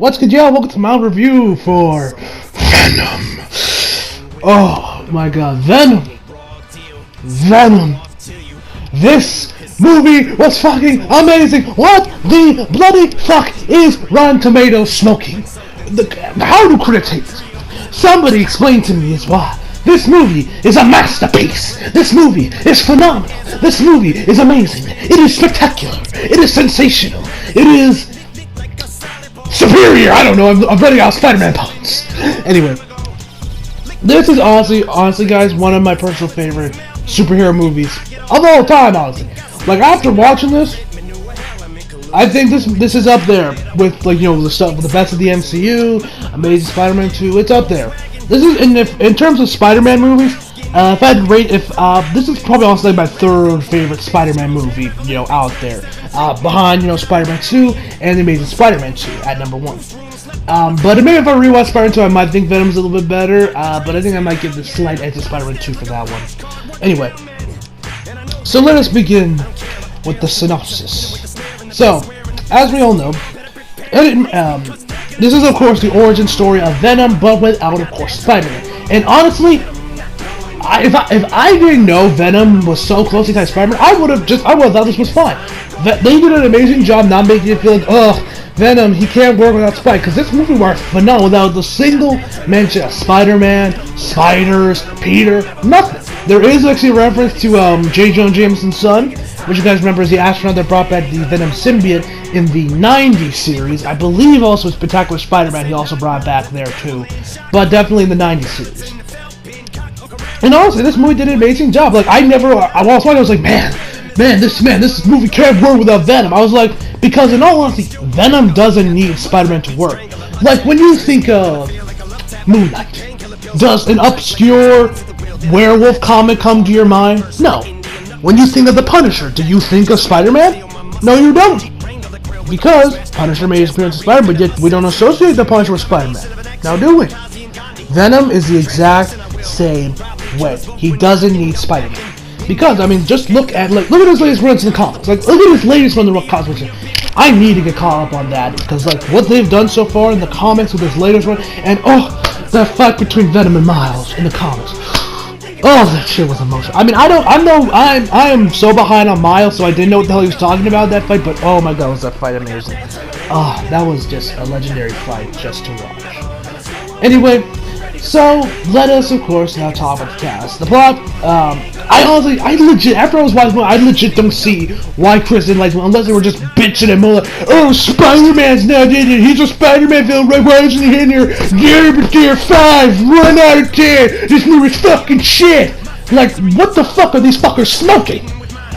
What's good, y'all? Welcome to my review for Venom. Oh my god, Venom. This movie was fucking amazing. What the bloody fuck is Rotten Tomatoes smoking? How do critics hate this? Somebody explain to me as why. This movie is a masterpiece. This movie is phenomenal. This movie is amazing. It is spectacular. It is sensational. It is superior. I don't know. I'm running out of Spider-Man puns. Anyway, this is honestly, guys, one of my personal favorite superhero movies of all time. Honestly, like after watching this, I think this is up there with the stuff with the best of the MCU. Amazing Spider-Man 2. It's up there. This is in terms of Spider-Man movies. If I'd rate, this is probably honestly my third favorite Spider-Man movie, out there, behind Spider-Man 2 and the Amazing Spider-Man 2 at number 1. But maybe if I rewatch Spider-Man 2, I might think Venom's a little bit better. But I think I might give the slight edge to Spider-Man 2 for that one. Anyway, so let us begin with the synopsis. So, as we all know, this is of course the origin story of Venom, but without, of course, Spider-Man. And honestly, if I didn't know Venom was so closely tied to Spider-Man, I would have thought this was fine. They did an amazing job not making it feel like, ugh, Venom, he can't work without Spider, because this movie worked phenomenal without the single mention of Spider-Man, spiders, Peter, nothing. There is actually a reference to J. Jonah Jameson's son, which you guys remember is the astronaut that brought back the Venom symbiote in the 90s series. I believe also Spectacular Spider-Man he also brought back there too, but definitely in the 90s series. And honestly, this movie did an amazing job. Like I was like, man, this movie can't work without Venom. I was like, because in all honesty, Venom doesn't need Spider-Man to work. Like when you think of Moon Knight, does an obscure werewolf comic come to your mind? No. When you think of the Punisher, do you think of Spider-Man? No, you don't. Because Punisher made his appearance as Spider-Man, but yet we don't associate the Punisher with Spider-Man. Now do we? Venom is the exact same way. He doesn't need Spider-Man. Because, I mean, just look at his latest runs in the comics. Like, look at his latest run in the comics. I need to get caught up on that. Because, like, what they've done so far in the comics with his latest run, and, that fight between Venom and Miles in the comics. Oh, that shit was emotional. I mean, I am so behind on Miles, so I didn't know what the hell he was talking about that fight, but oh my god, was that fight amazing. Oh, that was just a legendary fight just to watch. Anyway, so let us, of course, now talk about the cast. The plot, after I was watching it, I legit don't see why Chris didn't like it, unless they were just bitching at me like, oh, Spider-Man's now did it, he's a Spider-Man villain, right? Why isn't he in here? Give it tier 5, 1 out of 10, this movie's fucking shit! Like, what the fuck are these fuckers smoking?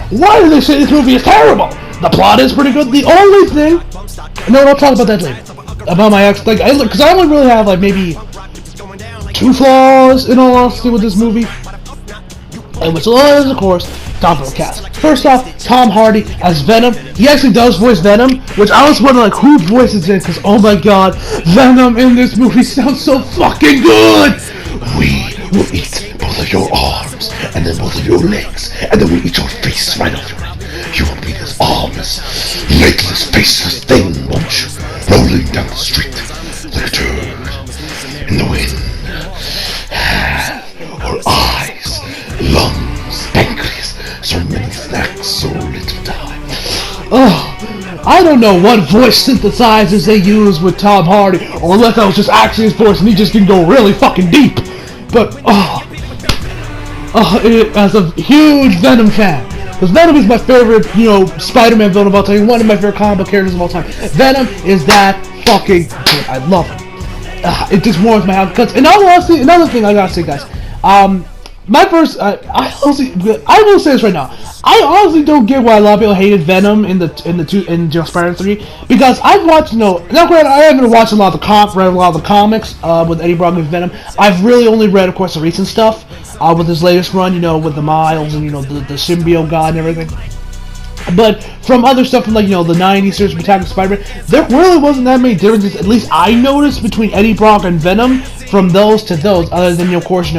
Why do they say this movie is terrible? The plot is pretty good, the only thing, no, I'll talk about that later, about my ex, like, because I only really have, like, maybe 2 flaws, in all honesty, with this movie. And which is, of course, top of the cast. First off, Tom Hardy as Venom. He actually does voice Venom, which I was wondering, like, who voices it? Because, oh my god, Venom in this movie sounds so fucking good! We will eat both of your arms, and then both of your legs, and then we'll eat your face right off your head. You will be this armless, legless, faceless thing, won't you? Rolling down the street like a turd in the wind. Or eyes, lungs, pancreas, so many snacks, so little time. Oh, I don't know what voice synthesizers they use with Tom Hardy, or unless that was just actually his voice and he just can go really fucking deep. But, as a huge Venom fan, because Venom is my favorite, Spider-Man villain of all time, one of my favorite comic book characters of all time. Venom is that fucking good. I love him. It just warms my heart. And honestly, another thing I gotta say, guys. My first, I will say this right now. I honestly don't get why a lot of people hated Venom in Spider-Man 3, because I've watched, now granted, I haven't watched a lot of the comics, with Eddie Brock's Venom. I've really only read, of course, the recent stuff, with his latest run, with the Miles and, the symbiote god and everything. But from other stuff from, like, the 90s series of Spectacular Spider-Man, there really wasn't that many differences, at least I noticed, between Eddie Brock and Venom from those to those, other than, of course, in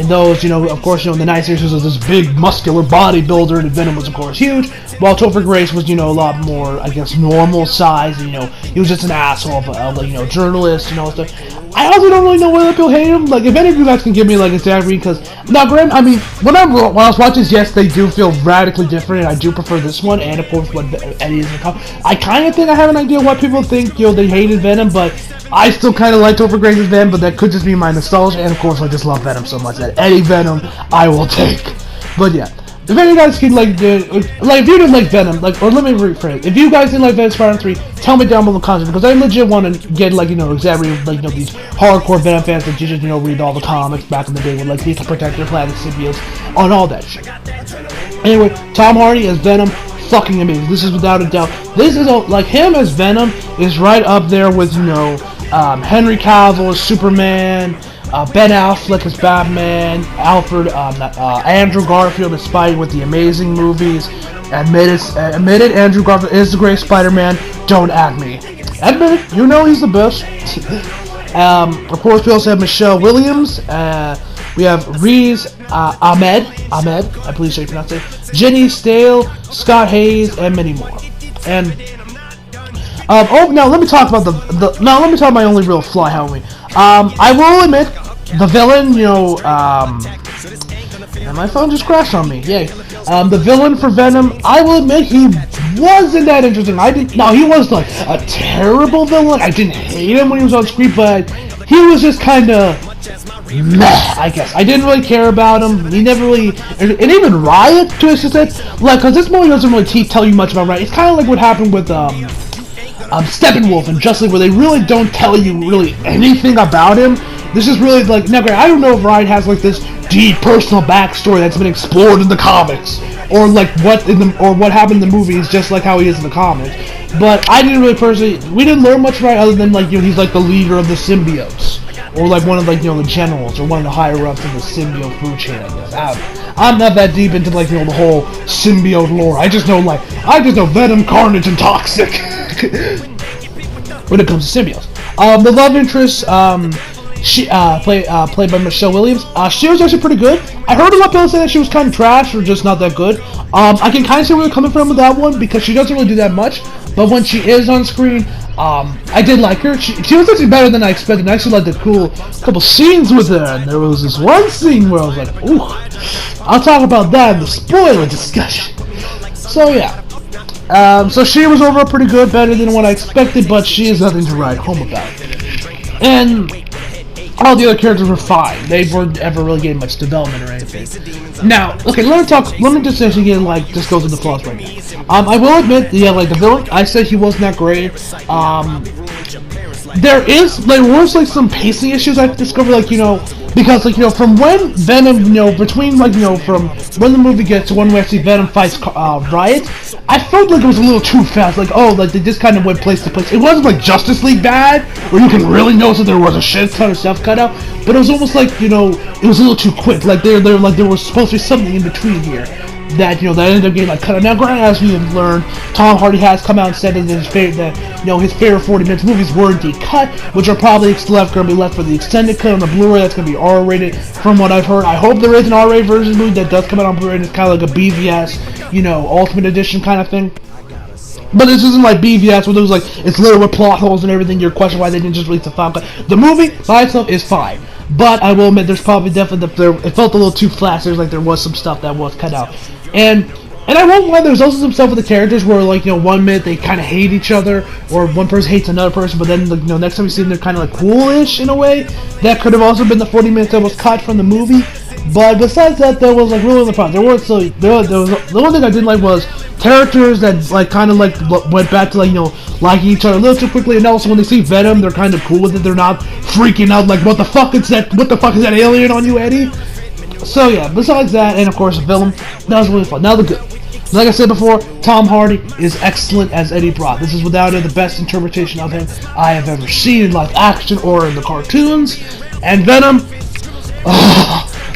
those, of course, in the 9 series was this big muscular bodybuilder, and Venom was, of course, huge, while Topher Grace was, a lot more, I guess, normal size, he was just an asshole of a journalist, stuff. I also don't really know whether people hate him. Like, if any of you guys can give me, like, a exact read, because, now, granted, I mean, when I was watching this, yes, they do feel radically different, and I do prefer this one, and, of course, what Eddie is in the comic. I kind of think I have an idea what people think, they hated Venom, but I still kind of like Topher Grace's Venom, but that could just be my nostalgia, and, of course, I just love Venom so much that Eddie Venom, I will take. But, yeah. If any of you guys can, if you didn't like Venom, or let me rephrase, if you guys didn't like Venom Spider-Man 3, tell me down below in the comments, because I legit want to get, exactly, these hardcore Venom fans that just, read all the comics back in the day, with, these Protector Planet symbiotes, on all that shit. Anyway, Tom Hardy as Venom, fucking amazing. This is without a doubt, this is, him as Venom is right up there with, Henry Cavill as Superman, Ben Affleck as Batman, Andrew Garfield as Spidey with the Amazing movies. Admitted, Andrew Garfield is the great Spider-Man. Don't at me. Admit it, he's the best. Of course, we also have Michelle Williams. We have Riz Ahmed, I believe you pronounce it. Jenny Stale, Scott Hayes, and many more. And now let me talk about let me talk about my only real flaw, Halloween. I will admit, the villain, and my phone just crashed on me, yay. The villain for Venom, I will admit, he wasn't that interesting. He was, a terrible villain. I didn't hate him when he was on screen, but he was just kinda meh, I guess. I didn't really care about him. He never really, and even Riot, to an extent, because this movie doesn't really tell you much about Riot. It's kind of like what happened with, Steppenwolf and Justice League, where they really don't tell you really anything about him. This is really, I don't know if Riot has, this deep personal backstory that's been explored in the comics, or, what happened in the movies, just like how he is in the comics. But I didn't really we didn't learn much about Riot, other than, he's, the leader of the symbiotes, or, one of, the generals, or one of the higher-ups in the symbiote food chain, I guess. I'm not that deep into, the whole symbiote lore. I just know, Venom, Carnage, and Toxic. When it comes to symbiotes. The love interest, she played by Michelle Williams. She was actually pretty good. I heard a lot of people say that she was kind of trash or just not that good. I can kind of see where they're coming from with that one, because she doesn't really do that much. But when she is on screen, I did like her. She was actually better than I expected. I actually liked the cool couple scenes with her. And there was this one scene where I was like, ooh, I'll talk about that in the spoiler discussion. So yeah. So she was overall pretty good, better than what I expected, but she is nothing to write home about. And all the other characters were fine. They weren't ever really getting much development or anything. Now, okay, let me just actually get, just go through the flaws right now. I will admit, the villain, I said he wasn't that great. There was, some pacing issues I discovered, because, from when Venom, between, from when the movie gets to when we actually Venom fights Riot, I felt like it was a little too fast. They just kind of went place to place. It wasn't, Justice League bad, where you can really notice that there was a shit ton of stuff cut out, but it was almost it was a little too quick. There was supposed to be something in between here. That ended up getting cut out. Now, granted, as we have learned, Tom Hardy has come out and said that his favorite 40 minutes movies were indeed cut, which are probably going to be left for the extended cut on the Blu-ray. That's going to be R-rated, from what I've heard. I hope there is an R-rated version of the movie that does come out on Blu-ray. And it's kind of like a BVS, Ultimate Edition kind of thing. But this isn't like BVS, where there was it's littered with plot holes and everything. You're questioning why they didn't just release the final cut. The movie by itself is fine. But I will admit, there's probably it felt a little too flat. There's there was some stuff that was cut out. And I won't lie, there's also some stuff with the characters where, 1 minute they kind of hate each other, or one person hates another person, but then, next time you see them, they're kind of, cool-ish in a way. That could have also been the 40 minutes that was cut from the movie. But besides that, there was, really the problem. The one thing I didn't like was characters that, went back to, liking each other a little too quickly, and also when they see Venom, they're kind of cool with it. They're not freaking out, what the fuck is that alien on you, Eddie? So yeah, besides that, and of course the villain, that was really fun. Now the good. Like I said before, Tom Hardy is excellent as Eddie Brock. This is without the best interpretation of him I have ever seen in live action or in the cartoons. And Venom,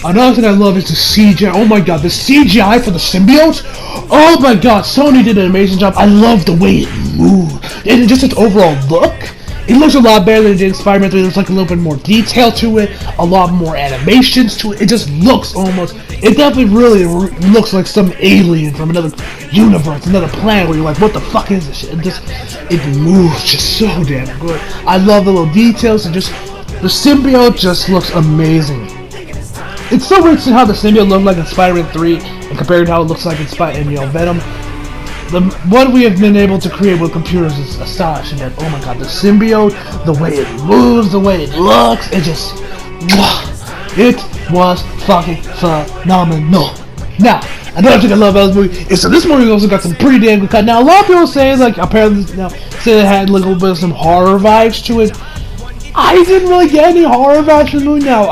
another thing I love is the CGI. Oh my god, the CGI for the symbiotes? Oh my god, Sony did an amazing job. I love the way it moved. And just its overall look. It looks a lot better than it did in Spider-Man 3. There's like a little bit more detail to it, a lot more animations to it. It just looks almost, it definitely really looks like some alien from another universe, another planet where you're like, what the fuck is this shit? It moves just so damn good. I love the little details, and just, the symbiote just looks amazing. It's so weird to see how the symbiote looked like in Spider-Man 3 and compared to how it looks like in Venom. What we have been able to create with computers is astonishing. That, oh my god, the symbiote, the way it moves, the way it looks, it just, it was fucking phenomenal. Now, another thing I love about this movie is that this movie also got some pretty damn good cut. Now, a lot of people say, like, apparently, say it had like, a little bit of some horror vibes to it. I didn't really get any horror vibes from the movie. Now,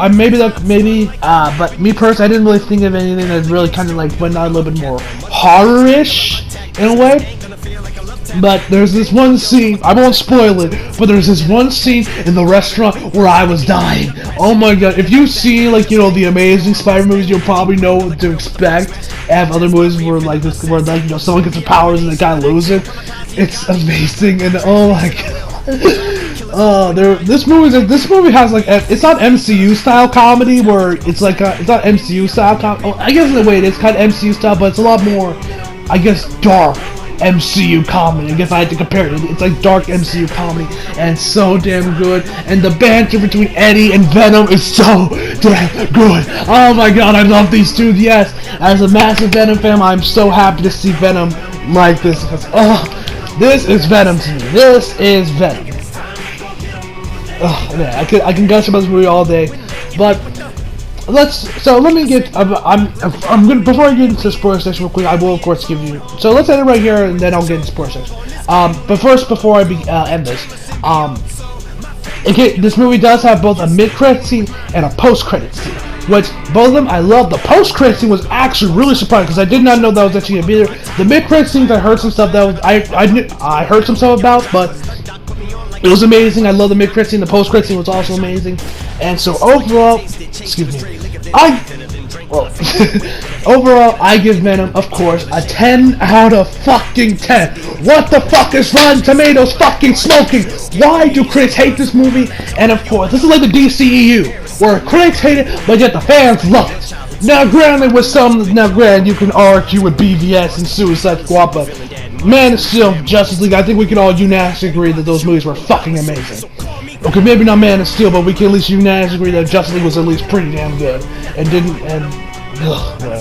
but me personally, I didn't really think of anything that really kind of like went on a little bit more horror-ish in a way. But there's this one scene, I won't spoil it, but there's this one scene in the restaurant where I was dying. Oh my god, if you've seen, like, you know, the Amazing Spider movies, you'll probably know what to expect. And other movies where, like, you know, someone gets the powers and the guy loses. It's amazing, and oh my god. This movie has like, it's not MCU style comedy where it's like it's not MCU style comedy. I guess in a way it is kind of MCU style, but it's a lot more, I guess, dark MCU comedy. I guess I had to compare it. It's like dark MCU comedy, and so damn good. And the banter between Eddie and Venom is so damn good. Oh my god, I love these two. Yes, as a massive Venom fan, I'm so happy to see Venom like this because this is Venom to me. This is Venom. Oh man, I can gush about this movie all day, but let me get. I'm gonna, before I get into the spoiler section real quick, I will of course give you. So let's end it right here, and then I'll get into the spoiler section. But first, before I end this, this movie does have both a mid-credit scene and a post-credit scene. Which both of them, I love. The post-credit scene was actually really surprising because I did not know that was actually gonna be there. The mid-credit scenes, I heard some stuff that was I heard some stuff about, but it was amazing. I love the mid-credit scene. The post-credit scene was also amazing. And so overall, overall, I give Venom, of course, a 10 out of fucking 10. What the fuck is Rotten Tomatoes fucking smoking? Why do critics hate this movie? And of course, this is like the DCEU, where critics hate it, but yet the fans love it. Now granted, you can argue with BVS and Suicide Squad, but Man of Steel, Justice League, I think we can all unanimously agree that those movies were fucking amazing. Okay, maybe not Man of Steel, but we can at least unanimously agree that Justice League was at least pretty damn good. Whatever.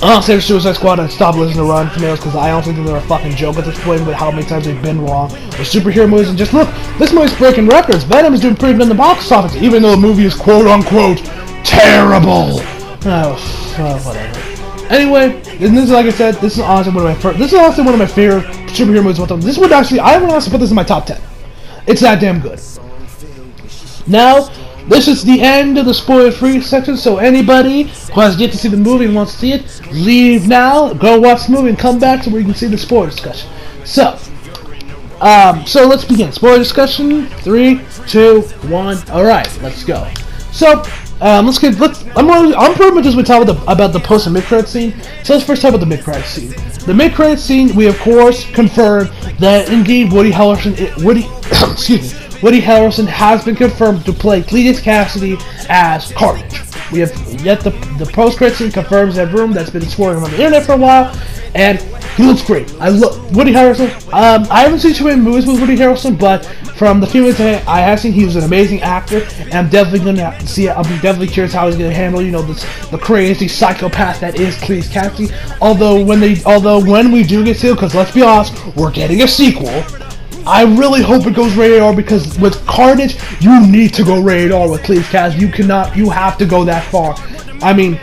I'll say Suicide Squad and stop listening to Rotten Tomatoes because I don't think they're a fucking joke at this point with how many times they've been wrong with superhero movies. And just look, this movie's breaking records. Venom is doing pretty good in the box office, even though the movie is quote-unquote terrible. Whatever. Anyway, this is, like I said, this is honestly one of my favorite superhero movies of all time. This would actually, I would honestly put this in my top 10. It's that damn good. Now, this is the end of the spoiler-free section, so anybody who has yet to see the movie and wants to see it, leave now, go watch the movie, and come back to where you can see the spoiler discussion. So let's begin. Spoiler discussion, 3, 2, 1, alright, let's go. So, I'm pretty much just going to talk about the post and mid-credit scene. So let's first talk about the mid-credit scene. The mid-credit scene, we of course confirmed that indeed Woody Harrelson has been confirmed to play Cletus Cassidy as Carnage. We have yet the post-credit scene confirms that room that's been swirling on the internet for a while, and he looks great. I love Woody Harrelson. I haven't seen too many movies with Woody Harrelson, but from the few movies I have seen, he was an amazing actor, and I'm definitely gonna see it. I'll be definitely curious how he's gonna handle, you know, the crazy psychopath that is Cletus Cassidy. Although when we do get to, because let's be honest, we're getting a sequel. I really hope it goes rated R because with Carnage, you need to go rated R with Cletus Cassidy. You have to go that far. I mean.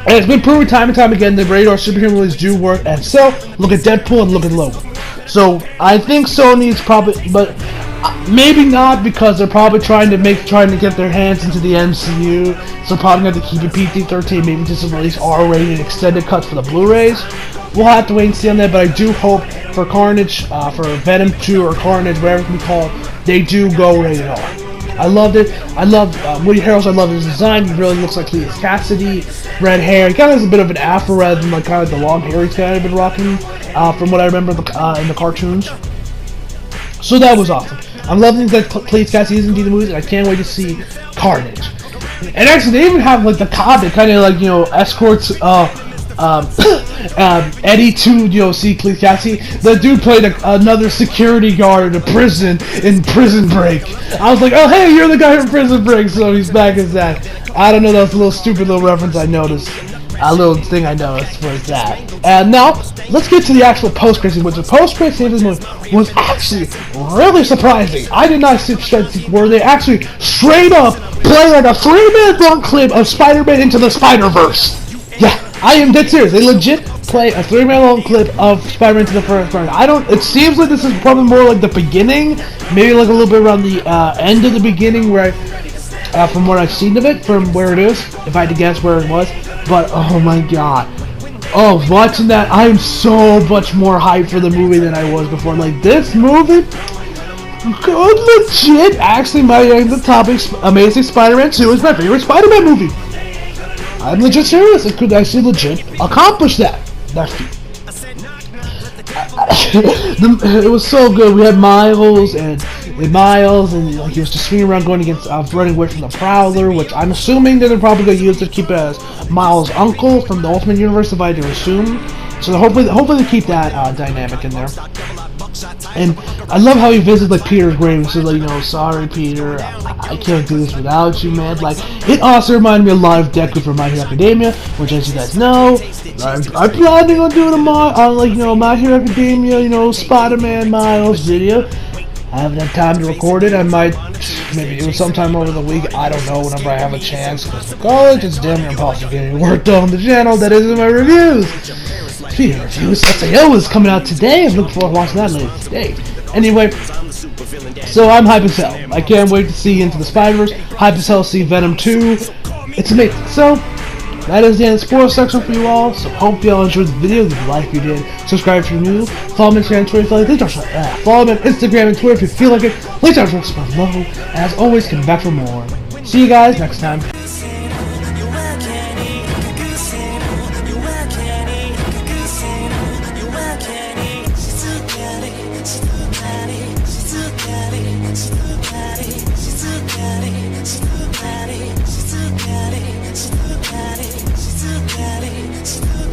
And it's been proven time and time again that rated R superhero movies do work, and so look at Deadpool and look at Logan. So I think Sony's probably, but maybe not because they're probably trying to get their hands into the MCU. So probably going to keep it PG-13, maybe just release R-rated extended cuts for the Blu-rays. We'll have to wait and see on that, but I do hope for Carnage, for Venom 2 or Carnage, whatever we call it, they do go rated R. I loved it. I love Woody Harrelson. I love his design. He really looks like Cletus Cassidy. Red hair. He kind of has a bit of an afro rather than like kind of the long hair he's kind of been rocking, from what I remember in the cartoons. So that was awesome. I'm loving that Cletus Cassidy isn't in the movies, and I can't wait to see Carnage. And actually, they even have like the cop that kind of like escorts Eddie to see Cletus Cassidy. The dude played another security guard in a prison in Prison Break. I was like, oh hey, you're the guy from Prison Break, so he's back as that. I don't know, that was a little stupid little reference I noticed. A little thing I noticed was that. And now, let's get to the actual post-credit scene, which the post-credit scene of this movie was actually really surprising. I did not expect where they actually straight up play like a 3-minute long clip of Spider-Man Into the Spider-Verse. Yeah, I am dead serious. They legit play a 3-minute long clip of Spider-Man Into the Spider-Man. It seems like this is probably more like the beginning, maybe like a little bit around the end of the beginning, where from what I've seen of it, from where it is, if I had to guess where it was. But oh my god, watching that, I am so much more hyped for the movie than I was before. Like, this movie, good, legit, actually the topic, Amazing Spider-Man 2 is my favorite Spider-Man movie. I'm legit serious. It could actually legit accomplish that feat. It was so good. We had Miles and like, he was just swinging around going against running away from the Prowler, which I'm assuming that they're probably going to use to keep it as Miles' uncle from the Ultimate Universe, if I do assume. So hopefully they keep that dynamic in there. And I love how he visits like Peter's grave and says like, sorry Peter, I can't do this without you, man. Like, it also reminded me a lot of Deku from My Hero Academia, which, as you guys know, I'm planning on doing My Hero Academia, Spider-Man Miles video. I haven't had time to record it. I might maybe do it sometime over the week. I don't know, whenever I have a chance. Because for college, it's damn near impossible getting work done on the channel that isn't my reviews. Speaking of reviews, SAO is coming out today. I'm looking forward to watching that later today. Anyway, so I'm hype as hell. I can't wait to see Into the Spider-Verse. Hype as hell to see Venom 2. It's amazing. So, that is the end of the spoiler section for you all. So, hope you all enjoyed the video. Leave a like if you did. Subscribe if you're new. Follow me on Instagram and Twitter if you like it. Follow me on Instagram and Twitter if you feel like it. Links are below. As always, come back for more. See you guys next time. She's too